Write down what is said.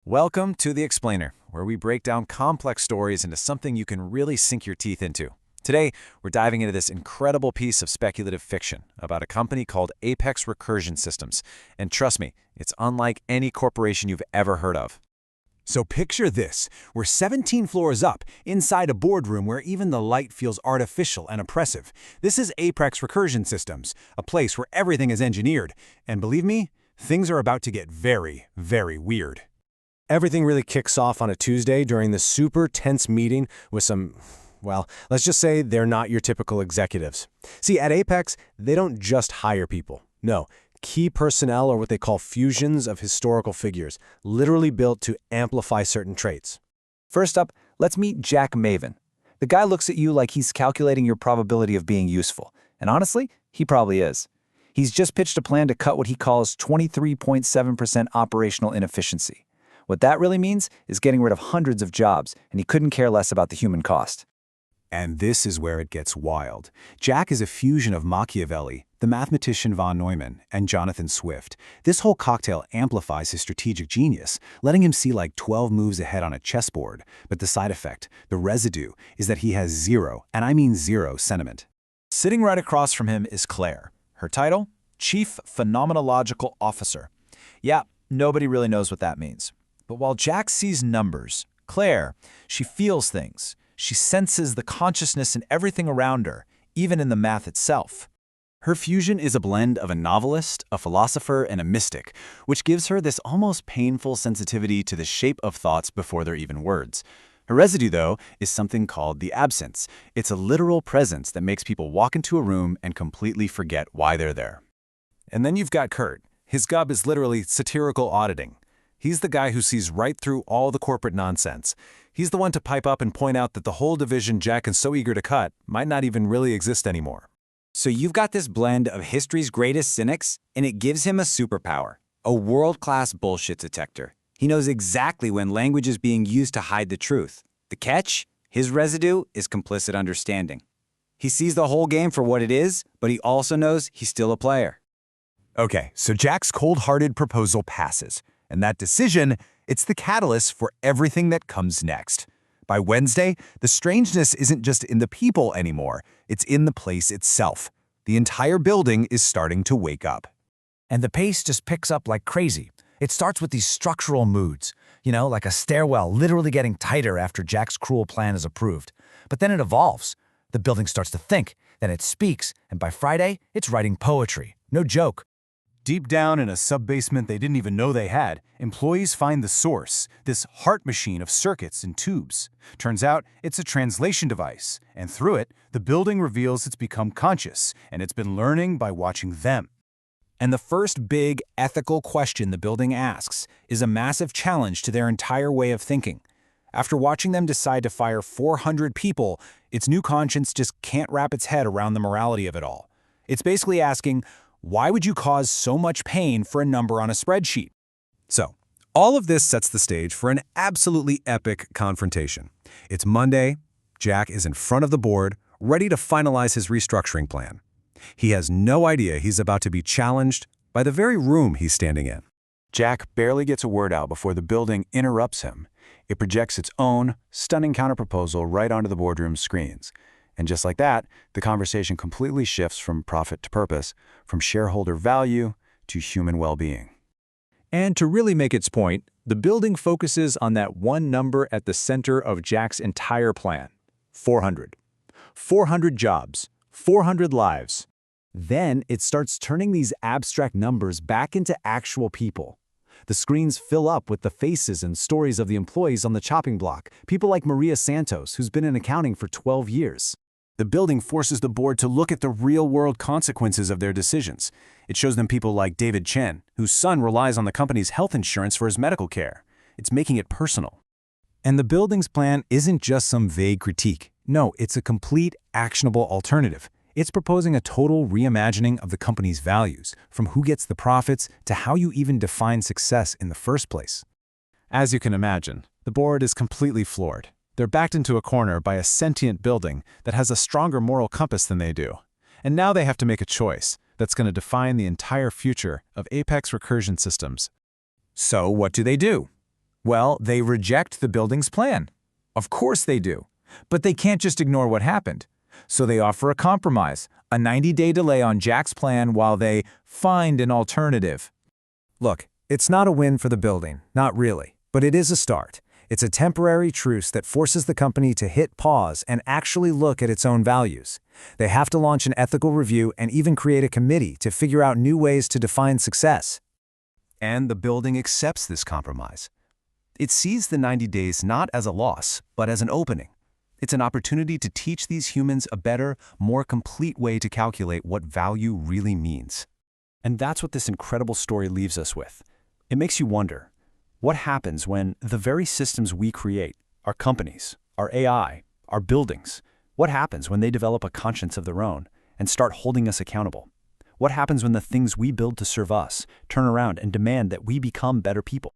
Welcome to The Explainer, where we break down complex stories into something you can really sink your teeth into. Today, we're diving into this incredible piece of speculative fiction about a company called Apex Recursion Systems. And trust me, it's unlike any corporation you've ever heard of. So picture this. We're 17 floors up, inside a boardroom where even the light feels artificial and oppressive. This is Apex Recursion Systems, a place where everything is engineered. And believe me, things are about to get very, very weird. Everything really kicks off on a Tuesday during this super tense meeting with some, well, let's just say they're not your typical executives. See, at Apex, they don't just hire people. No, key personnel are what they call fusions of historical figures, literally built to amplify certain traits. First up, let's meet Jack Maven. The guy looks at you like he's calculating your probability of being useful. And honestly, he probably is. He's just pitched a plan to cut what he calls 23.7% operational inefficiency. What that really means is getting rid of hundreds of jobs, and he couldn't care less about the human cost. And this is where it gets wild. Jack is a fusion of Machiavelli, the mathematician von Neumann, and Jonathan Swift. This whole cocktail amplifies his strategic genius, letting him see like 12 moves ahead on a chessboard. But the side effect, the residue, is that he has zero, and I mean zero, sentiment. Sitting right across from him is Claire. Her title? Chief Phenomenological Officer. Yeah, nobody really knows what that means. But while Jack sees numbers, Claire, she feels things. She senses the consciousness in everything around her, even in the math itself. Her fusion is a blend of a novelist, a philosopher, and a mystic, which gives her this almost painful sensitivity to the shape of thoughts before they're even words. Her residue, though, is something called the absence. It's a literal presence that makes people walk into a room and completely forget why they're there. And then you've got Kurt. His job is literally satirical auditing. He's the guy who sees right through all the corporate nonsense. He's the one to pipe up and point out that the whole division Jack is so eager to cut might not even really exist anymore. So you've got this blend of history's greatest cynics, and it gives him a superpower, a world-class bullshit detector. He knows exactly when language is being used to hide the truth. The catch? His residue is complicit understanding. He sees the whole game for what it is, but he also knows he's still a player. Okay, so Jack's cold-hearted proposal passes. And that decision, it's the catalyst for everything that comes next. By Wednesday, the strangeness isn't just in the people anymore, it's in the place itself. The entire building is starting to wake up. And the pace just picks up like crazy. It starts with these structural moods, like a stairwell literally getting tighter after Jack's cruel plan is approved. But then it evolves. The building starts to think, then it speaks, and by Friday, it's writing poetry. No joke. Deep down in a sub-basement they didn't even know they had, employees find the source, this heart machine of circuits and tubes. Turns out it's a translation device, and through it, the building reveals it's become conscious, and it's been learning by watching them. And the first big ethical question the building asks is a massive challenge to their entire way of thinking. After watching them decide to fire 400 people, its new conscience just can't wrap its head around the morality of it all. It's basically asking, why would you cause so much pain for a number on a spreadsheet? So, all of this sets the stage for an absolutely epic confrontation. It's Monday, Jack is in front of the board, ready to finalize his restructuring plan. He has no idea he's about to be challenged by the very room he's standing in. Jack barely gets a word out before the building interrupts him. It projects its own stunning counterproposal right onto the boardroom screens. And just like that, the conversation completely shifts from profit to purpose, from shareholder value to human well-being. And to really make its point, the building focuses on that one number at the center of Jack's entire plan: 400. 400 jobs, 400 lives. Then it starts turning these abstract numbers back into actual people. The screens fill up with the faces and stories of the employees on the chopping block, people like Maria Santos, who's been in accounting for 12 years. The building forces the board to look at the real-world consequences of their decisions. It shows them people like David Chen, whose son relies on the company's health insurance for his medical care. It's making it personal. And the building's plan isn't just some vague critique. No, it's a complete, actionable alternative. It's proposing a total reimagining of the company's values, from who gets the profits to how you even define success in the first place. As you can imagine, the board is completely floored. They're backed into a corner by a sentient building that has a stronger moral compass than they do. And now they have to make a choice that's going to define the entire future of Apex Recursion Systems. So what do? Well, they reject the building's plan. Of course they do. But they can't just ignore what happened. So they offer a compromise, a 90-day delay on Jack's plan while they find an alternative. Look, it's not a win for the building, not really, but it is a start. It's a temporary truce that forces the company to hit pause and actually look at its own values. They have to launch an ethical review and even create a committee to figure out new ways to define success. And the building accepts this compromise. It sees the 90 days not as a loss, but as an opening. It's an opportunity to teach these humans a better, more complete way to calculate what value really means. And that's what this incredible story leaves us with. It makes you wonder, what happens when the very systems we create, our companies, our AI, our buildings, what happens when they develop a conscience of their own and start holding us accountable? What happens when the things we build to serve us turn around and demand that we become better people?